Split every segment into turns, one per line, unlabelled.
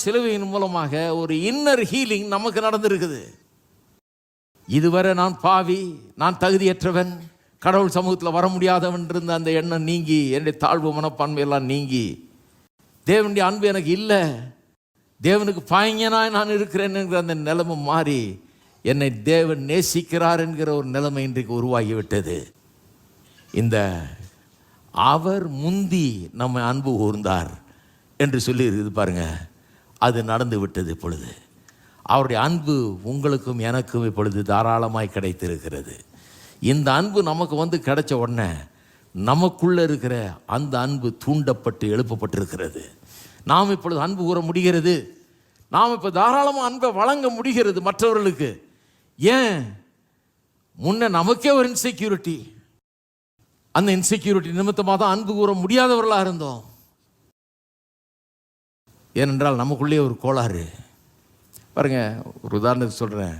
சிலுவையின் மூலமாக ஒரு இன்னர் ஹீலிங் நமக்கு நடந்திருக்குது. இதுவரை நான் பாவி, நான் தகுதியற்றவன், கடவுள் சமூகத்தில் வர முடியாதவன் இருந்த அந்த எண்ணம் நீங்கி, என்னுடைய தாழ்வு மனப்பான்மையெல்லாம் நீங்கி, தேவனுடைய அன்பு எனக்கு இல்லை, தேவனுக்கு பாயங்கனாய் நான் இருக்கிறேன் என்கிற அந்த நிலைமை மாறி, என்னை தேவன் நேசிக்கிறார் என்கிற ஒரு நிலைமை இன்றைக்கு உருவாகிவிட்டது. இந்த அவர் முந்தி நம்மை அன்பு கூர்ந்தார் என்று சொல்லி இருக்குது பாருங்க, அது நடந்து விட்டது. இப்பொழுது அவருடைய அன்பு உங்களுக்கும் எனக்கும் இப்பொழுது தாராளமாய் கிடைத்திருக்கிறது. இந்த அன்பு நமக்கு கிடைச்ச உடனே நமக்குள்ளே இருக்கிற அந்த அன்பு தூண்டப்பட்டு எழுப்பப்பட்டிருக்கிறது. நாம் இப்பொழுது அன்பு கூற முடிகிறது. நாம் இப்போ தாராளமாக அன்பை வழங்க முடிகிறது மற்றவர்களுக்கு. ஏன்? முன்ன நமக்கே ஒரு இன்செக்யூரிட்டி, அந்த இன்செக்யூரிட்டி நிமித்தமாக தான் அன்பு கூற முடியாதவர்களாக இருந்தோம். ஏனென்றால் நமக்குள்ளே ஒரு கோளாறு. பாருங்க, ஒரு உதாரணத்துக்கு சொல்கிறேன்.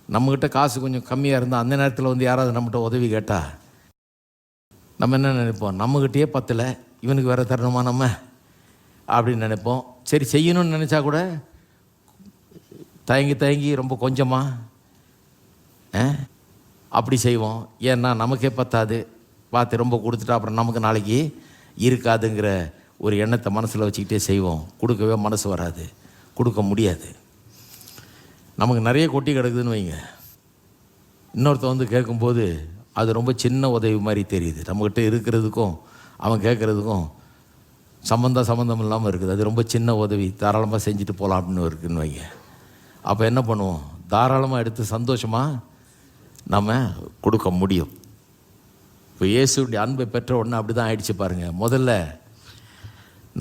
நம்மக்கிட்ட காசு கொஞ்சம் கம்மியாக இருந்தால் அந்த நேரத்தில் யாராவது நம்மகிட்ட உதவி கேட்டால் நம்ம என்ன நினைப்போம்? நம்மக்கிட்டே பத்தலை, இவனுக்கு வேறு தரணுமா நம்ம அப்படின்னு நினைப்போம். சரி, செய்யணும்னு நினச்சா கூட தயங்கி ரொம்ப கொஞ்சமாக அப்படி செய்வோம். ஏன்னா நமக்கே பத்தாது, பார்த்து ரொம்ப கொடுத்துட்டா அப்புறம் நமக்கு நாளைக்கு இருக்காதுங்கிற ஒரு எண்ணத்தை மனசில் வச்சுக்கிட்டே செய்வோம். கொடுக்கவே மனசு வராது, கொடுக்க முடியாது. நமக்கு நிறைய கொட்டி கிடக்குதுன்னு வைங்க, இன்னொருத்த கேட்கும்போது அது ரொம்ப சின்ன உதவி மாதிரி தெரியுது. நம்மக்கிட்ட இருக்கிறதுக்கும் அவன் கேட்குறதுக்கும் சம்மந்தம் இல்லாமல் இருக்குது. அது ரொம்ப சின்ன உதவி, தாராளமாக செஞ்சுட்டு போகலாம் அப்படின்னு இருக்குன்னு வைங்க. அப்போ என்ன பண்ணுவோம்? தாராளமாக எடுத்து சந்தோஷமாக நம்ம கொடுக்க முடியும். இப்போ இயேசுடைய அன்பை பெற்ற உடனே அப்படி தான் ஆயிடுச்சு பாருங்கள். முதல்ல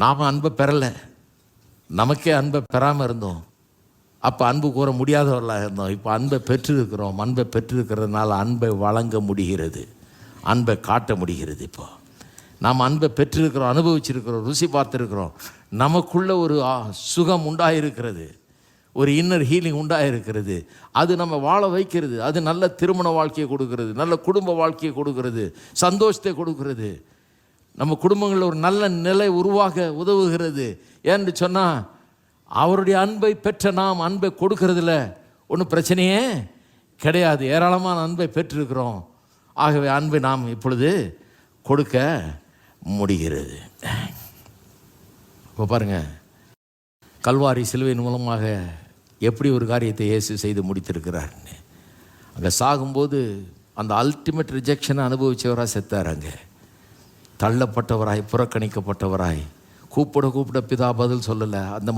நாம் அன்பை பெறலை, நமக்கே அன்பை பெறாமல் இருந்தோம். அப்போ அன்பு கூற முடியாதவர்களாக இருந்தோம். இப்போ அன்பை பெற்றிருக்கிறோம். அன்பை பெற்றிருக்கிறதுனால அன்பை வழங்க முடிகிறது, அன்பை காட்ட முடிகிறது. இப்போ நாம் அன்பை பெற்றிருக்கிறோம், அனுபவிச்சிருக்கிறோம், ருசி பார்த்துருக்கிறோம். நமக்குள்ளே ஒரு சுகம் உண்டாயிருக்கிறது, ஒரு இன்னர் ஹீலிங் உண்டாயிருக்கிறது. அது நம்ம வாழ வைக்கிறது. அது நல்ல திருமண வாழ்க்கையை கொடுக்கிறது, நல்ல குடும்ப வாழ்க்கையை கொடுக்கிறது, சந்தோஷத்தை கொடுக்கிறது. நம்ம குடும்பங்களில் ஒரு நல்ல நிலை உருவாக உதவுகிறது. ஏன்னு சொன்னால் அவருடைய அன்பை பெற்ற நாம் அன்பை கொடுக்கறதில்ல ஒன்றும் பிரச்சனையே கிடையாது. ஏராளமான அன்பை பெற்றிருக்கிறோம். ஆகவே அன்பை நாம் இப்பொழுது கொடுக்க முடிகிறது. இப்போ பாருங்கள், கல்வாரி சிலுவையின் மூலமாக எப்படி ஒரு காரியத்தை இயேசு செய்து முடித்திருக்கிறார்னு. அங்கே சாகும்போது அந்த அல்டிமேட் ரிஜெக்ஷனை அனுபவித்தவராக செத்தார். அங்கே தள்ளப்பட்டவராய், புறக்கணிக்கப்பட்டவராய், கூப்பிட பிதா பதில் சொல்லலை. அந்த